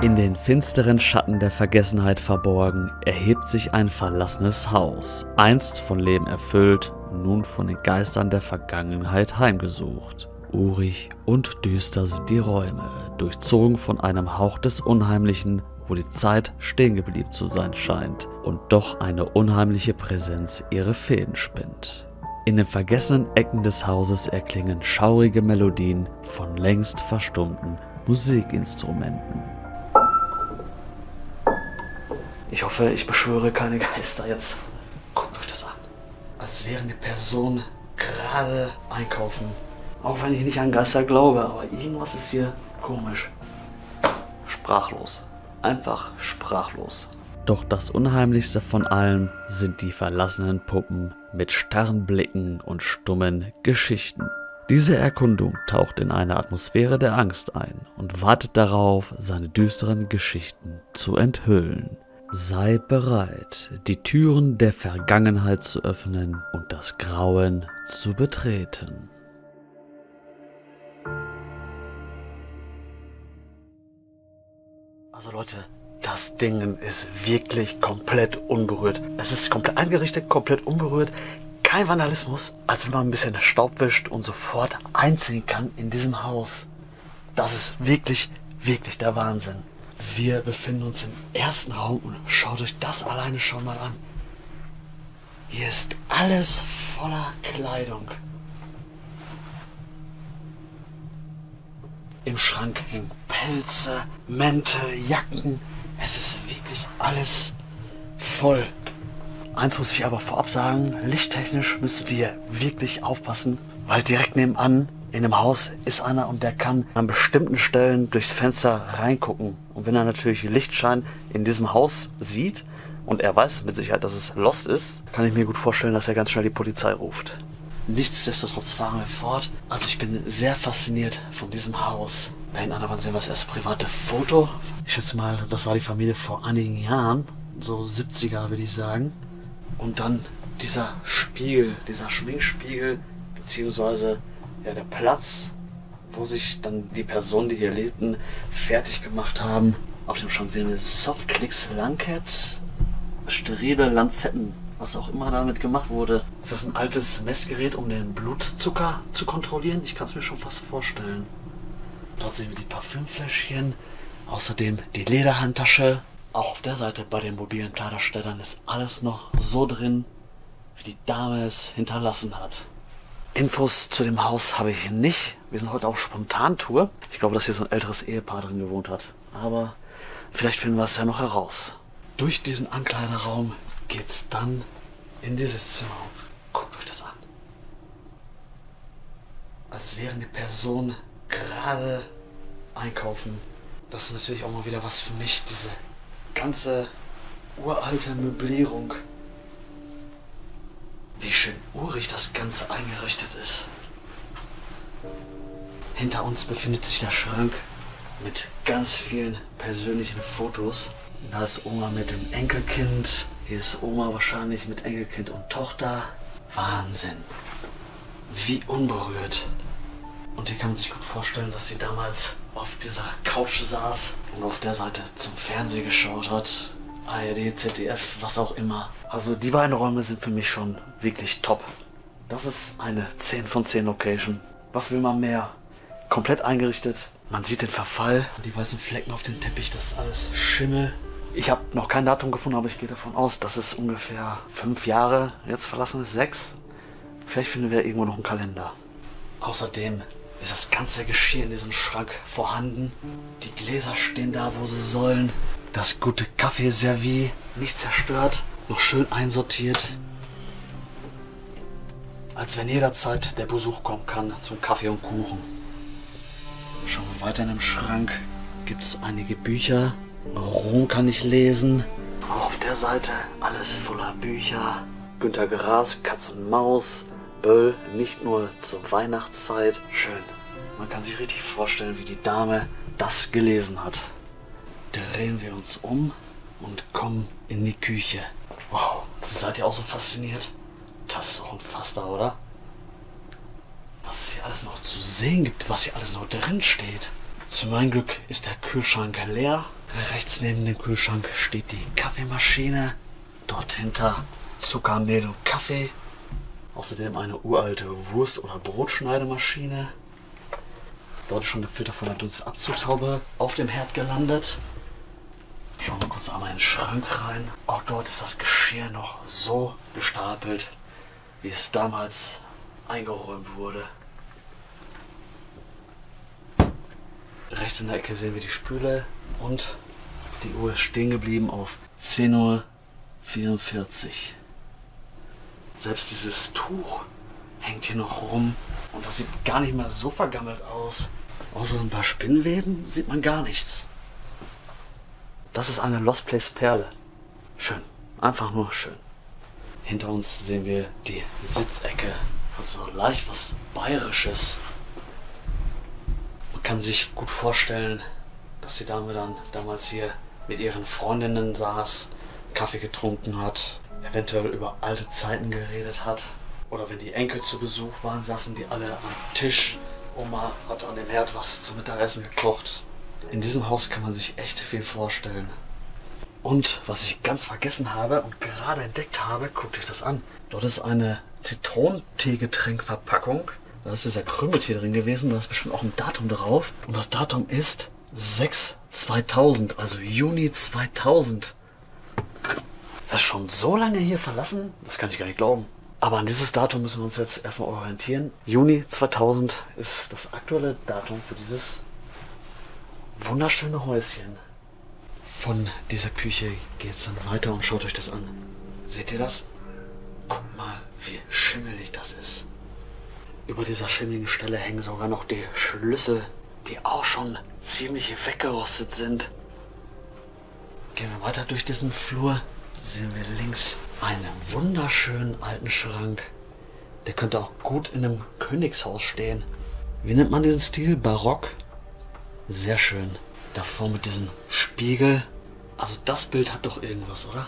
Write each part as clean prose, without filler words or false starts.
In den finsteren Schatten der Vergessenheit verborgen, erhebt sich ein verlassenes Haus, einst von Leben erfüllt, nun von den Geistern der Vergangenheit heimgesucht. Urig und düster sind die Räume, durchzogen von einem Hauch des Unheimlichen, wo die Zeit stehen geblieben zu sein scheint und doch eine unheimliche Präsenz ihre Fäden spinnt. In den vergessenen Ecken des Hauses erklingen schaurige Melodien von längst verstummten Musikinstrumenten. Ich hoffe, ich beschwöre keine Geister jetzt. Guckt euch das an. Als wäre eine Person gerade einkaufen. Auch wenn ich nicht an Geister glaube, aber irgendwas ist hier komisch. Sprachlos. Einfach sprachlos. Doch das Unheimlichste von allem sind die verlassenen Puppen mit starren Blicken und stummen Geschichten. Diese Erkundung taucht in eine Atmosphäre der Angst ein und wartet darauf, seine düsteren Geschichten zu enthüllen. Sei bereit, die Türen der Vergangenheit zu öffnen und das Grauen zu betreten. Also Leute, das Ding ist wirklich komplett unberührt. Es ist komplett eingerichtet, komplett unberührt. Kein Vandalismus, als wenn man ein bisschen Staub wischt und sofort einziehen kann in diesem Haus. Das ist wirklich, wirklich der Wahnsinn. Wir befinden uns im ersten Raum und schaut euch das alleine schon mal an. Hier ist alles voller Kleidung. Im Schrank hängen Pelze, Mäntel, Jacken. Es ist wirklich alles voll. Eins muss ich aber vorab sagen, lichttechnisch müssen wir wirklich aufpassen, weil direkt nebenan in dem Haus ist einer und der kann an bestimmten Stellen durchs Fenster reingucken. Und wenn er natürlich Lichtschein in diesem Haus sieht und er weiß mit Sicherheit, dass es lost ist, kann ich mir gut vorstellen, dass er ganz schnell die Polizei ruft. Nichtsdestotrotz fahren wir fort. Also ich bin sehr fasziniert von diesem Haus. Da hinten an der Wand sehen wir das erste private Foto. Ich schätze mal, das war die Familie vor einigen Jahren. So 70er würde ich sagen. Und dann dieser Spiegel, dieser Schminkspiegel, beziehungsweise ja, der Platz, wo sich dann die Personen, die hier lebten, fertig gemacht haben. Auf dem Schrank sehen wir Softklicks Langcat, sterile Lanzetten, was auch immer damit gemacht wurde. Ist das ein altes Messgerät, um den Blutzucker zu kontrollieren? Ich kann es mir schon fast vorstellen. Dort sehen wir die Parfümfläschchen, außerdem die Lederhandtasche. Auch auf der Seite bei den mobilen Kleiderständern ist alles noch so drin, wie die Dame es hinterlassen hat. Infos zu dem Haus habe ich nicht. Wir sind heute auf Spontantour. Ich glaube, dass hier so ein älteres Ehepaar drin gewohnt hat. Aber vielleicht finden wir es ja noch heraus. Durch diesen Ankleideraum geht's dann in dieses Zimmer. Guckt euch das an. Als wäre eine Person gerade einkaufen. Das ist natürlich auch mal wieder was für mich, diese ganze uralte Möblierung. Wie schön urig das Ganze eingerichtet ist. Hinter uns befindet sich der Schrank mit ganz vielen persönlichen Fotos. Da ist Oma mit dem Enkelkind. Hier ist Oma wahrscheinlich mit Enkelkind und Tochter. Wahnsinn. Wie unberührt. Und hier kann man sich gut vorstellen, dass sie damals auf dieser Couch saß und auf der Seite zum Fernsehen geschaut hat. ARD, ZDF, was auch immer. Also die beiden Räume sind für mich schon wirklich top. Das ist eine 10 von 10 Location. Was will man mehr? Komplett eingerichtet. Man sieht den Verfall. Die weißen Flecken auf dem Teppich, das ist alles Schimmel. Ich habe noch kein Datum gefunden, aber ich gehe davon aus, dass es ungefähr 5 Jahre jetzt verlassen ist. 6. Vielleicht finden wir irgendwo noch einen Kalender. Außerdem ist das ganze Geschirr in diesem Schrank vorhanden. Die Gläser stehen da, wo sie sollen. Das gute Kaffeeservice, nicht zerstört, noch schön einsortiert. Als wenn jederzeit der Besuch kommen kann zum Kaffee und Kuchen. Schauen wir weiter in dem Schrank. Gibt es einige Bücher. Rom kann ich lesen. Auch auf der Seite alles voller Bücher. Günter Grass, Katz und Maus. Böll, nicht nur zur Weihnachtszeit. Schön. Man kann sich richtig vorstellen, wie die Dame das gelesen hat. Drehen wir uns um und kommen in die Küche. Wow, seid ihr auch so fasziniert? Das ist doch unfassbar, oder? Was es hier alles noch zu sehen gibt, was hier alles noch drin steht. Zu meinem Glück ist der Kühlschrank leer. Rechts neben dem Kühlschrank steht die Kaffeemaschine. Dort hinter Zucker, Mehl und Kaffee. Außerdem eine uralte Wurst- oder Brotschneidemaschine. Dort ist schon der Filter von der Dunstabzugshaube auf dem Herd gelandet. Schauen wir kurz einmal in den Schrank rein. Auch dort ist das Geschirr noch so gestapelt, wie es damals eingeräumt wurde. Rechts in der Ecke sehen wir die Spüle und die Uhr ist stehen geblieben auf 10:44 Uhr. Selbst dieses Tuch hängt hier noch rum und das sieht gar nicht mehr so vergammelt aus. Außer ein paar Spinnweben sieht man gar nichts. Das ist eine Lost Place Perle. Schön, einfach nur schön. Hinter uns sehen wir die Sitzecke, also leicht was Bayerisches. Man kann sich gut vorstellen, dass die Dame dann damals hier mit ihren Freundinnen saß, Kaffee getrunken hat, eventuell über alte Zeiten geredet hat. Oder wenn die Enkel zu Besuch waren, saßen die alle am Tisch. Oma hat an dem Herd was zum Mittagessen gekocht. In diesem Haus kann man sich echt viel vorstellen. Und was ich ganz vergessen habe und gerade entdeckt habe, guckt euch das an. Dort ist eine Zitronenteegetränkverpackung. Da ist dieser Krümeltee drin gewesen. Da ist bestimmt auch ein Datum drauf. Und das Datum ist 6/2000, also Juni 2000. Das ist schon so lange hier verlassen? Das kann ich gar nicht glauben. Aber an dieses Datum müssen wir uns jetzt erstmal orientieren. Juni 2000 ist das aktuelle Datum für dieses wunderschöne Häuschen. Von dieser Küche geht es dann weiter und schaut euch das an. Seht ihr das? Guckt mal, wie schimmelig das ist. Über dieser schimmeligen Stelle hängen sogar noch die Schlüssel, die auch schon ziemlich weggerostet sind. Gehen wir weiter durch diesen Flur, sehen wir links einen wunderschönen alten Schrank. Der könnte auch gut in einem Königshaus stehen. Wie nennt man den Stil? Barock? Sehr schön. Davor mit diesem Spiegel. Also das Bild hat doch irgendwas, oder?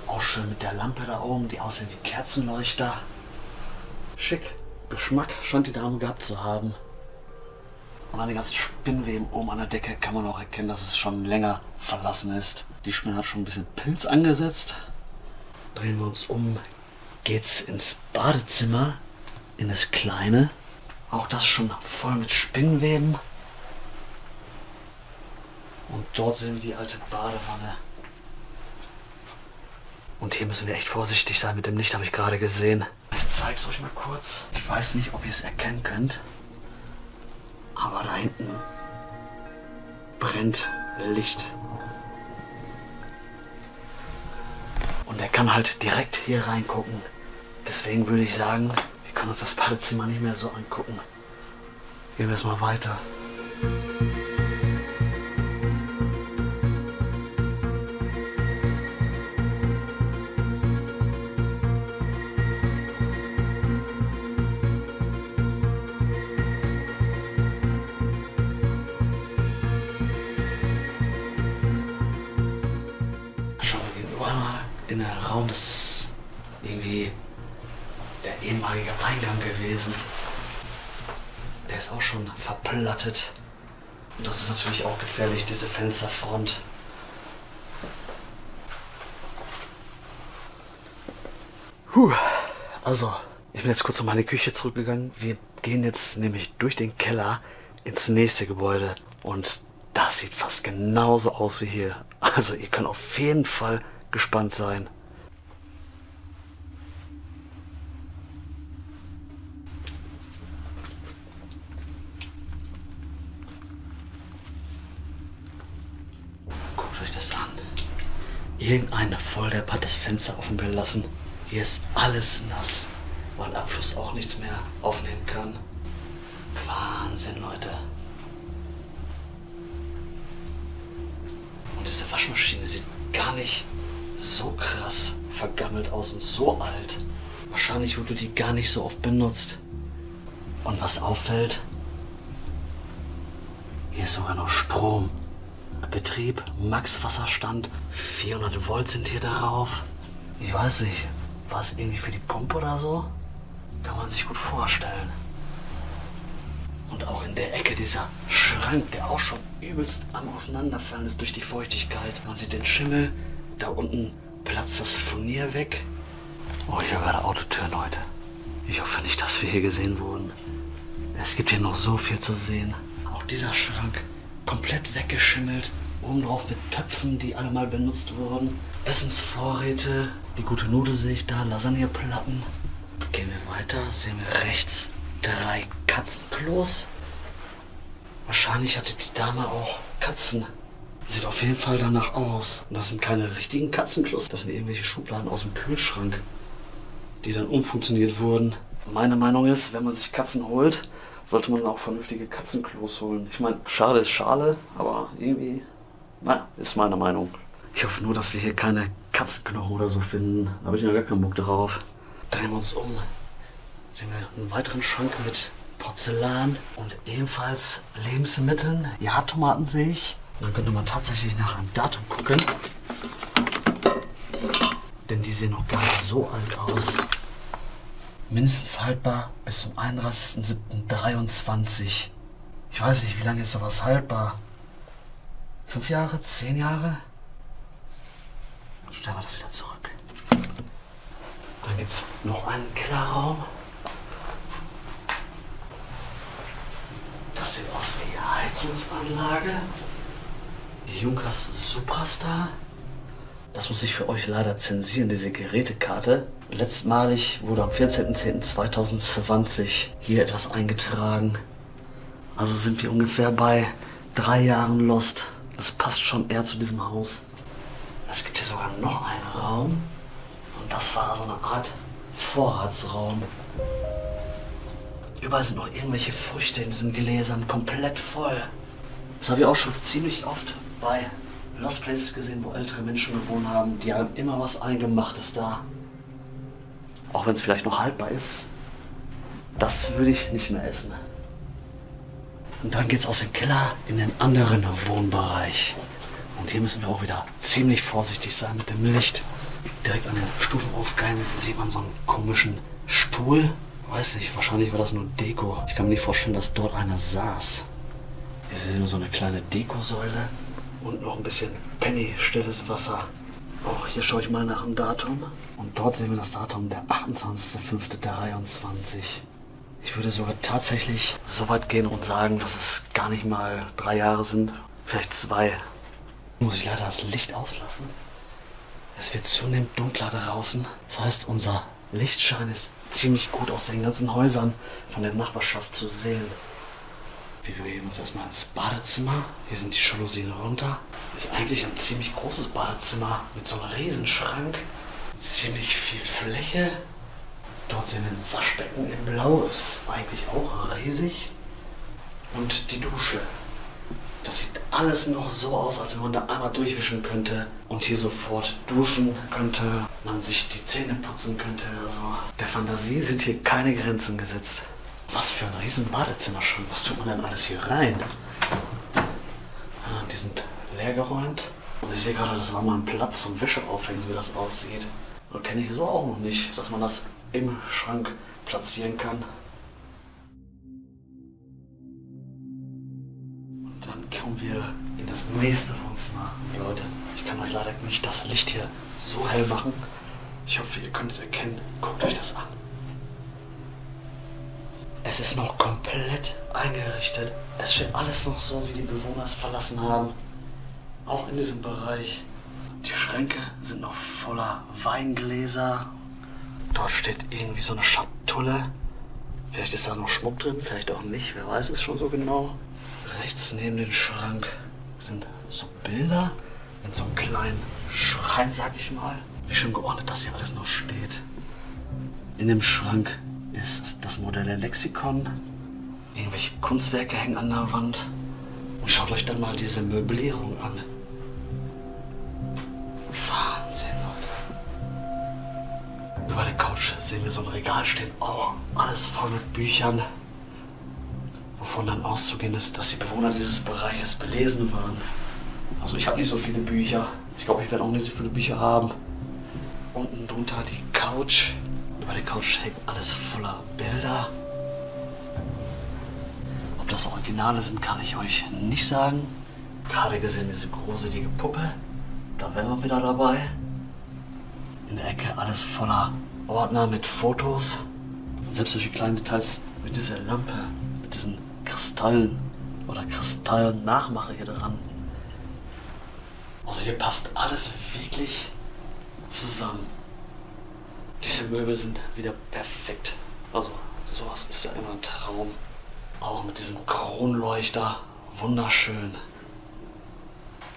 Auch schön mit der Lampe da oben, die aussehen wie Kerzenleuchter. Schick. Geschmack scheint die Dame gehabt zu haben. Und an den ganzen Spinnweben oben an der Decke kann man auch erkennen, dass es schon länger verlassen ist. Die Spinne hat schon ein bisschen Pilz angesetzt. Drehen wir uns um, geht's ins Badezimmer, in das kleine. Auch das schon voll mit Spinnweben. Und dort sehen wir die alte Badewanne. Und hier müssen wir echt vorsichtig sein mit dem Licht, habe ich gerade gesehen. Ich zeige es euch mal kurz. Ich weiß nicht, ob ihr es erkennen könnt. Aber da hinten brennt Licht. Und er kann halt direkt hier reingucken. Deswegen würde ich sagen, wir können uns das Badezimmer nicht mehr so angucken. Gehen wir erstmal weiter. In der Raum, das ist irgendwie der ehemalige Eingang gewesen. Der ist auch schon verplattet. Und das ist natürlich auch gefährlich, diese Fensterfront. Also, ich bin jetzt kurz in meine Küche zurückgegangen. Wir gehen jetzt nämlich durch den Keller ins nächste Gebäude. Und das sieht fast genauso aus wie hier. Also ihr könnt auf jeden Fall gespannt sein. Guckt euch das an. Irgendein Volldepp hat das Fenster offen gelassen. Hier ist alles nass, weil Abfluss auch nichts mehr aufnehmen kann. Wahnsinn, Leute. Und diese Waschmaschine sieht gar nicht so krass vergammelt aus und so alt. Wahrscheinlich wurde die gar nicht so oft benutzt. Und was auffällt, hier ist sogar noch Strom. Betrieb, Max-Wasserstand, 400 Volt sind hier darauf. Ich weiß nicht, war es irgendwie für die Pumpe oder so? Kann man sich gut vorstellen. Und auch in der Ecke dieser Schrank, der auch schon übelst am Auseinanderfallen ist durch die Feuchtigkeit. Man sieht den Schimmel. Da unten platzt das Furnier weg. Oh, ich höre gerade Autotüren, Leute. Ich hoffe nicht, dass wir hier gesehen wurden. Es gibt hier noch so viel zu sehen. Auch dieser Schrank, komplett weggeschimmelt. Oben drauf mit Töpfen, die alle mal benutzt wurden. Essensvorräte. Die gute Nudel sehe ich da. Lasagneplatten. Gehen wir weiter. Sehen wir rechts 3 Katzenklos. Wahrscheinlich hatte die Dame auch Katzen. Sieht auf jeden Fall danach aus. Und das sind keine richtigen Katzenklos. Das sind irgendwelche Schubladen aus dem Kühlschrank, die dann umfunktioniert wurden. Meine Meinung ist, wenn man sich Katzen holt, sollte man auch vernünftige Katzenklos holen. Ich meine, Schale ist Schale, aber irgendwie, naja, ist meine Meinung. Ich hoffe nur, dass wir hier keine Katzenknochen oder so finden. Da habe ich ja gar keinen Bock drauf. Drehen wir uns um. Sehen wir einen weiteren Schrank mit Porzellan und ebenfalls Lebensmitteln. Ja, Tomaten sehe ich. Dann könnte man tatsächlich nach einem Datum gucken. Denn die sehen noch gar nicht so alt aus. Mindestens haltbar bis zum 31.07.23. Ich weiß nicht, wie lange ist sowas haltbar? 5 Jahre? 10 Jahre? Stellen wir das wieder zurück. Dann gibt es noch einen Kellerraum. Das sieht aus wie eine Heizungsanlage. Die Junkers Suprastar. Das muss ich für euch leider zensieren, diese Gerätekarte. Letztmalig wurde am 14.10.2020 hier etwas eingetragen. Also sind wir ungefähr bei 3 Jahren Lost. Das passt schon eher zu diesem Haus. Es gibt hier sogar noch einen Raum. Und das war so eine Art Vorratsraum. Überall sind noch irgendwelche Früchte in diesen Gläsern, komplett voll. Das habe ich auch schon ziemlich oft bei Lost Places gesehen, wo ältere Menschen gewohnt haben. Die haben immer was Eingemachtes da. Auch wenn es vielleicht noch haltbar ist. Das würde ich nicht mehr essen. Und dann geht es aus dem Keller in den anderen Wohnbereich. Und hier müssen wir auch wieder ziemlich vorsichtig sein mit dem Licht. Direkt an den Stufenaufgängen sieht man so einen komischen Stuhl. Weiß nicht, wahrscheinlich war das nur Deko. Ich kann mir nicht vorstellen, dass dort einer saß. Hier sehen wir so eine kleine Dekosäule und noch ein bisschen Penny, stilles Wasser. Auch hier schaue ich mal nach dem Datum. Und dort sehen wir das Datum, der 28.05.23. Ich würde sogar tatsächlich so weit gehen und sagen, dass es gar nicht mal 3 Jahre sind. Vielleicht 2. Muss ich leider das Licht auslassen. Es wird zunehmend dunkler draußen. Das heißt, unser Lichtschein ist ziemlich gut aus den ganzen Häusern von der Nachbarschaft zu sehen. Wir begeben uns erstmal ins Badezimmer. Hier sind die Jalousien runter. Ist eigentlich ein ziemlich großes Badezimmer mit so einem Riesenschrank. Ziemlich viel Fläche. Dort sehen wir ein Waschbecken in Blau. Ist eigentlich auch riesig. Und die Dusche. Das sieht alles noch so aus, als wenn man da einmal durchwischen könnte und hier sofort duschen könnte, man sich die Zähne putzen könnte. Also der Fantasie sind hier keine Grenzen gesetzt. Was für ein riesen Badezimmerschrank. Was tut man denn alles hier rein? Die sind leer geräumt. Und ich sehe gerade, das war mal ein Platz zum Wäsche aufhängen, wie das aussieht. Das kenne ich so auch noch nicht, dass man das im Schrank platzieren kann. Dann kommen wir in das nächste Wohnzimmer. Leute, ich kann euch leider nicht das Licht hier so hell machen. Ich hoffe, ihr könnt es erkennen. Guckt euch das an. Es ist noch komplett eingerichtet. Es steht alles noch so, wie die Bewohner es verlassen haben. Auch in diesem Bereich. Die Schränke sind noch voller Weingläser. Dort steht irgendwie so eine Schatulle. Vielleicht ist da noch Schmuck drin, vielleicht auch nicht. Wer weiß es schon so genau. Rechts neben dem Schrank sind so Bilder in so einem kleinen Schrein, sag ich mal. Wie schön geordnet das hier alles noch steht. In dem Schrank ist das moderne Lexikon. Irgendwelche Kunstwerke hängen an der Wand. Und schaut euch dann mal diese Möblierung an. Wahnsinn, Leute. Über der Couch sehen wir so ein Regal stehen. Auch alles voll mit Büchern. Wovon dann auszugehen ist, dass die Bewohner dieses Bereiches belesen waren. Also ich habe nicht so viele Bücher. Ich glaube, ich werde auch nicht so viele Bücher haben. Unten drunter die Couch. Über der Couch hängt alles voller Bilder. Ob das das Originale sind, kann ich euch nicht sagen. Gerade gesehen diese gruselige Puppe. Da wären wir wieder dabei. In der Ecke alles voller Ordner mit Fotos. Und selbst solche kleinen Details mit dieser Lampe, mit diesen Kristallen oder Kristallnachmache hier dran. Also hier passt alles wirklich zusammen. Diese Möbel sind wieder perfekt. Also sowas ist ja immer ein Traum. Auch mit diesem Kronleuchter. Wunderschön.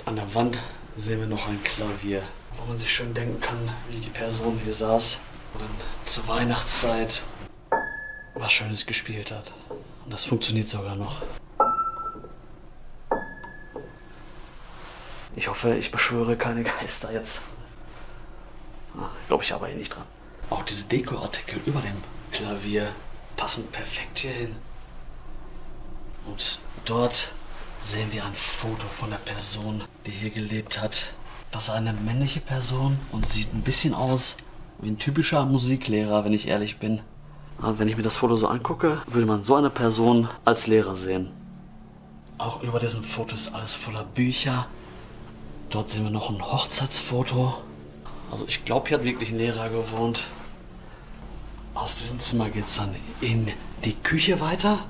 An der Wand sehen wir noch ein Klavier, wo man sich schön denken kann, wie die Person hier saß und dann zur Weihnachtszeit was Schönes gespielt hat. Und das funktioniert sogar noch. Ich hoffe, ich beschwöre keine Geister jetzt. Glaube ich aber eh nicht dran. Auch diese Dekoartikel über dem Klavier passen perfekt hier hin. Und dort sehen wir ein Foto von der Person, die hier gelebt hat. Das ist eine männliche Person und sieht ein bisschen aus wie ein typischer Musiklehrer, wenn ich ehrlich bin. Und wenn ich mir das Foto so angucke, würde man so eine Person als Lehrer sehen. Auch über diesem Foto ist alles voller Bücher. Dort sehen wir noch ein Hochzeitsfoto. Also ich glaube, hier hat wirklich ein Lehrer gewohnt. Aus diesem Zimmer geht es dann in die Küche weiter.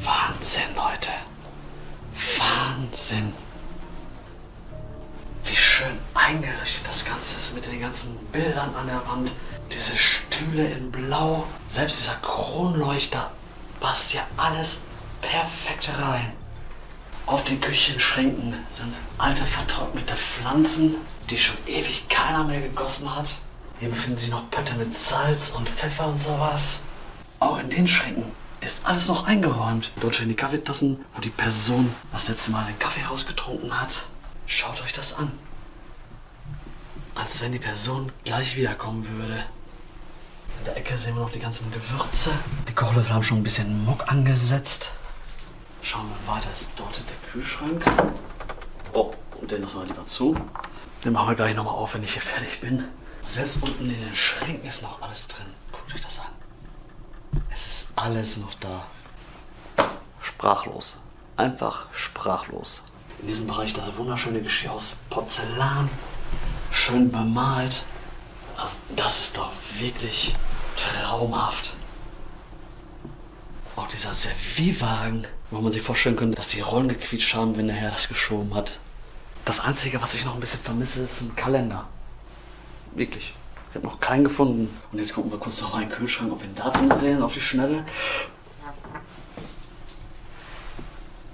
Wahnsinn, Leute. Wahnsinn. Wie schön eingerichtet das Ganze ist mit den ganzen Bildern an der Wand. Diese Stühle in Blau. Selbst dieser Kronleuchter passt ja alles perfekt rein. Auf den Küchenschränken sind alte vertrocknete Pflanzen, die schon ewig keiner mehr gegossen hat. Hier befinden sich noch Pötte mit Salz und Pfeffer und sowas. Auch in den Schränken ist alles noch eingeräumt. Dort stehen die Kaffeetassen, wo die Person das letzte Mal den Kaffee rausgetrunken hat. Schaut euch das an. Als wenn die Person gleich wiederkommen würde. In der Ecke sehen wir noch die ganzen Gewürze. Die Kochlöffel haben schon ein bisschen Muck angesetzt. Schauen wir weiter, ist dort der Kühlschrank. Oh, und den lassen wir lieber zu. Den machen wir gleich nochmal auf, wenn ich hier fertig bin. Selbst unten in den Schränken ist noch alles drin. Guckt euch das an. Es ist alles noch da. Sprachlos. Einfach sprachlos. In diesem Bereich das wunderschöne Geschirr aus Porzellan. Schön bemalt. Also das ist doch wirklich traumhaft. Auch dieser Servierwagen, wo man sich vorstellen könnte, dass die Rollen gequietscht haben, wenn der Herr das geschoben hat. Das Einzige, was ich noch ein bisschen vermisse, ist ein Kalender. Wirklich. Ich habe noch keinen gefunden. Und jetzt gucken wir kurz noch rein in den Kühlschrank, ob wir ein Datum sehen auf die Schnelle.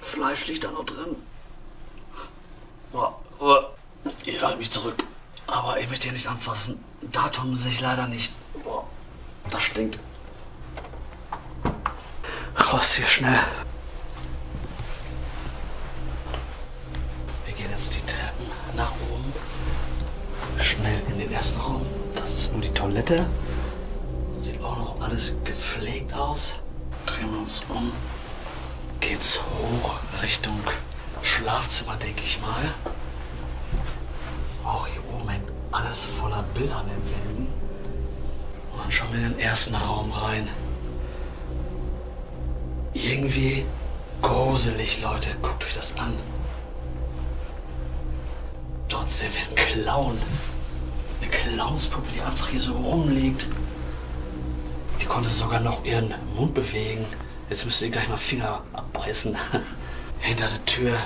Fleisch liegt da noch drin. Ich halte mich zurück. Aber ich möchte hier nicht anfassen. Datum sehe ich leider nicht. Boah, das stinkt. Raus hier schnell. Wir gehen jetzt die Treppen nach oben. Schnell in den ersten Raum. Das ist nur die Toilette. Sieht auch noch alles gepflegt aus. Drehen wir uns um. Geht's hoch Richtung Schlafzimmer, denke ich mal. Auch hier oben hängt alles voller Bilder an den Wänden. Und dann schauen wir in den ersten Raum rein. Irgendwie gruselig, Leute. Guckt euch das an. Dort sehen wir einen Clown. Eine Clownspuppe, die einfach hier so rumliegt. Die konnte sogar noch ihren Mund bewegen. Jetzt müsst ihr gleich mal Finger abbeißen. Hinter der Tür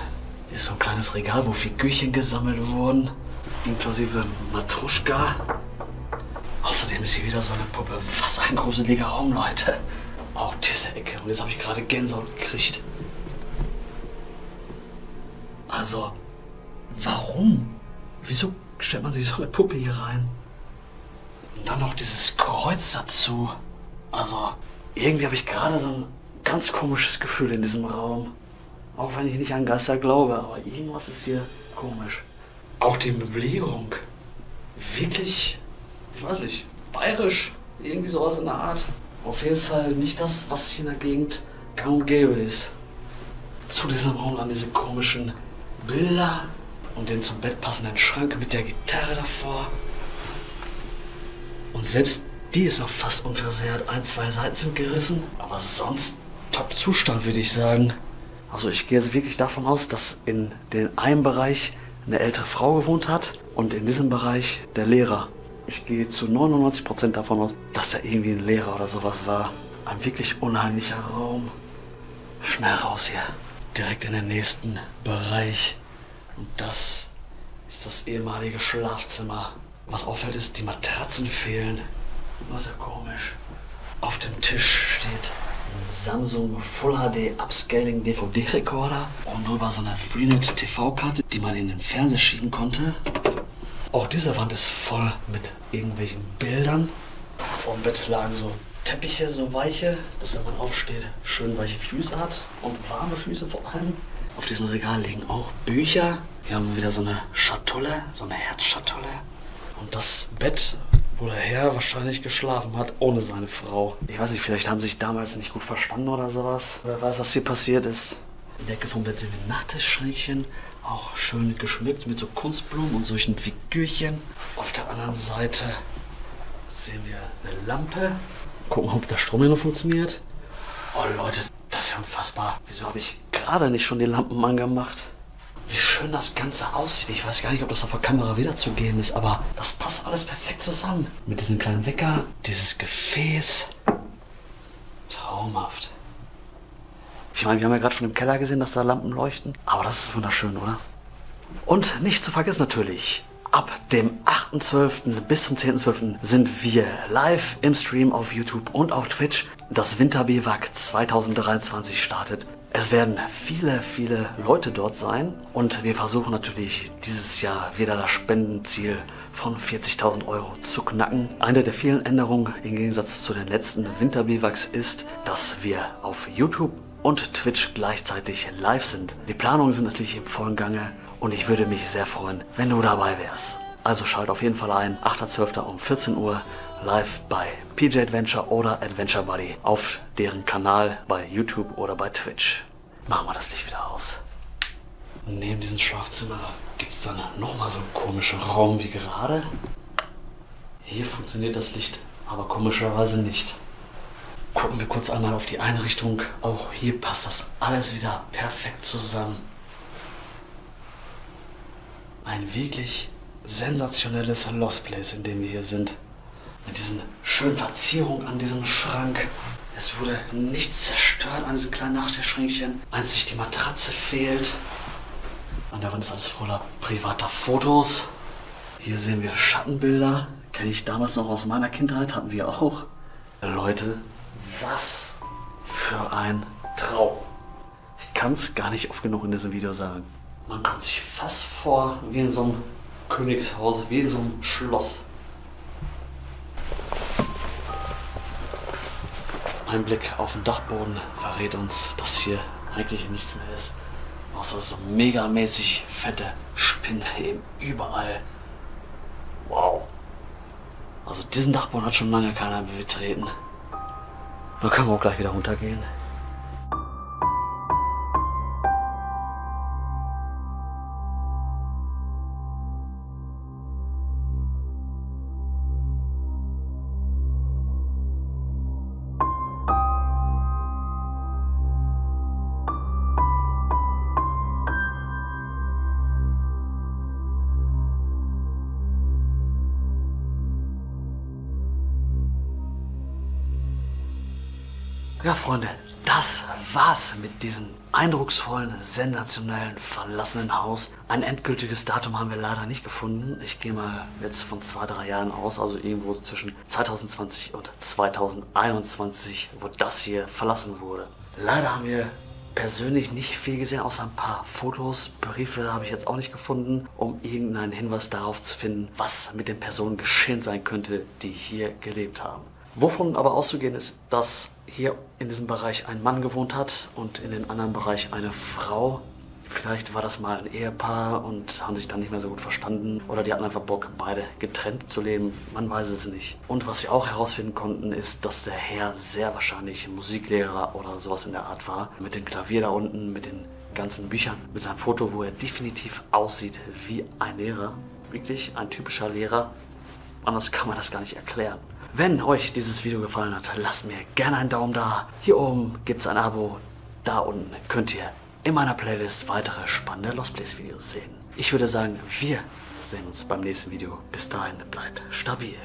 ist so ein kleines Regal, wo Figürchen gesammelt wurden. Inklusive Matruschka. Außerdem ist hier wieder so eine Puppe. Was ein gruseliger Raum, Leute. Auch diese Ecke. Und jetzt habe ich gerade Gänsehaut gekriegt. Also, warum? Wieso stellt man sich so eine Puppe hier rein? Und dann noch dieses Kreuz dazu. Also, irgendwie habe ich gerade so ein ganz komisches Gefühl in diesem Raum. Auch wenn ich nicht an Geister glaube, aber irgendwas ist hier komisch. Auch die Möblierung. wirklich, ich weiß nicht, bayerisch, irgendwie sowas in der Art. Auf jeden Fall nicht das, was hier in der Gegend gang und gäbe ist. Zu diesem Raum an diese komischen Bilder und den zum Bett passenden Schrank mit der Gitarre davor. Und selbst die ist noch fast unversehrt. 1, 2 Seiten sind gerissen, aber sonst Top-Zustand, würde ich sagen. Also ich gehe jetzt wirklich davon aus, dass in dem einen Bereich eine ältere Frau gewohnt hat und in diesem Bereich der Lehrer. Ich gehe zu 99% davon aus, dass er irgendwie ein Lehrer oder sowas war. Ein wirklich unheimlicher Raum. Schnell raus hier. Direkt in den nächsten Bereich. Und das ist das ehemalige Schlafzimmer. Was auffällt ist, die Matratzen fehlen. Das ist ja komisch. Auf dem Tisch steht ein Samsung Full HD Upscaling DVD Recorder und drüber so eine Freenet TV-Karte, die man in den Fernseher schieben konnte. Auch diese Wand ist voll mit irgendwelchen Bildern. Vor dem Bett lagen so Teppiche, so weiche, dass wenn man aufsteht, schön weiche Füße hat und warme Füße vor allem. Auf diesem Regal liegen auch Bücher. Wir haben wieder so eine Schatulle, so eine Herzschatulle. Und das Bett, wo der Herr wahrscheinlich geschlafen hat, ohne seine Frau. Ich weiß nicht, vielleicht haben sie sich damals nicht gut verstanden oder sowas. Wer weiß, was hier passiert ist. In der Ecke vom Bett sehen wir ein Nachttischschränkchen. Auch schön geschmückt mit so Kunstblumen und solchen Figürchen. Auf der anderen Seite sehen wir eine Lampe. Gucken, ob der Strom hier noch funktioniert. Oh Leute, das ist ja unfassbar. Wieso habe ich gerade nicht schon die Lampen angemacht? Wie schön das Ganze aussieht. Ich weiß gar nicht, ob das auf der Kamera wiederzugeben ist, aber das passt alles perfekt zusammen. Mit diesem kleinen Wecker, dieses Gefäß. Traumhaft. Ich meine, wir haben ja gerade schon im Keller gesehen, dass da Lampen leuchten. Aber das ist wunderschön, oder? Und nicht zu vergessen natürlich, ab dem 8.12. bis zum 10.12. sind wir live im Stream auf YouTube und auf Twitch. Das Winterbiwak 2023 startet. Es werden viele, viele Leute dort sein. Und wir versuchen natürlich dieses Jahr wieder das Spendenziel von 40.000 € zu knacken. Eine der vielen Änderungen im Gegensatz zu den letzten Winterbiwaks ist, dass wir auf YouTube und Twitch gleichzeitig live sind. Die Planungen sind natürlich im vollen Gange und ich würde mich sehr freuen, wenn du dabei wärst. Also schalt auf jeden Fall ein, 8.12. um 14 Uhr live bei PJ Adventure oder Adventure Buddy auf deren Kanal bei YouTube oder bei Twitch. Machen wir das Licht wieder aus. Neben diesem Schlafzimmer gibt es dann nochmal so einen komischen Raum wie gerade. Hier funktioniert das Licht aber komischerweise nicht. Gucken wir kurz einmal auf die Einrichtung. Auch hier passt das alles wieder perfekt zusammen. Ein wirklich sensationelles Lost Place, in dem wir hier sind. Mit diesen schönen Verzierungen an diesem Schrank. Es wurde nichts zerstört an diesem kleinen Nachttischschränkchen. Einzig die Matratze fehlt. An der Wand ist alles voller privater Fotos. Hier sehen wir Schattenbilder. Kenne ich damals noch aus meiner Kindheit, hatten wir auch. Leute, was für ein Traum. Ich kann es gar nicht oft genug in diesem Video sagen. Man kommt sich fast vor wie in so einem Königshaus, wie in so einem Schloss. Ein Blick auf den Dachboden verrät uns, dass hier eigentlich nichts mehr ist. Außer so megamäßig fette Spinnweben überall. Wow. Also diesen Dachboden hat schon lange keiner mehr betreten. Da können wir auch gleich wieder runtergehen. Ja, Freunde, das war's mit diesem eindrucksvollen, sensationellen, verlassenen Haus. Ein endgültiges Datum haben wir leider nicht gefunden. Ich gehe mal jetzt von 2, 3 Jahren aus, also irgendwo zwischen 2020 und 2021, wo das hier verlassen wurde. Leider haben wir persönlich nicht viel gesehen, außer ein paar Fotos. Briefe habe ich jetzt auch nicht gefunden, um irgendeinen Hinweis darauf zu finden, was mit den Personen geschehen sein könnte, die hier gelebt haben. Wovon aber auszugehen ist, dass hier in diesem Bereich ein Mann gewohnt hat und in den anderen Bereich eine Frau. Vielleicht war das mal ein Ehepaar und haben sich dann nicht mehr so gut verstanden. Oder die hatten einfach Bock, beide getrennt zu leben. Man weiß es nicht. Und was wir auch herausfinden konnten, ist, dass der Herr sehr wahrscheinlich Musiklehrer oder sowas in der Art war. Mit dem Klavier da unten, mit den ganzen Büchern, mit seinem Foto, wo er definitiv aussieht wie ein Lehrer. Wirklich ein typischer Lehrer. Anders kann man das gar nicht erklären. Wenn euch dieses Video gefallen hat, lasst mir gerne einen Daumen da. Hier oben gibt es ein Abo. Da unten könnt ihr in meiner Playlist weitere spannende Lost Place Videos sehen. Ich würde sagen, wir sehen uns beim nächsten Video. Bis dahin, bleibt stabil.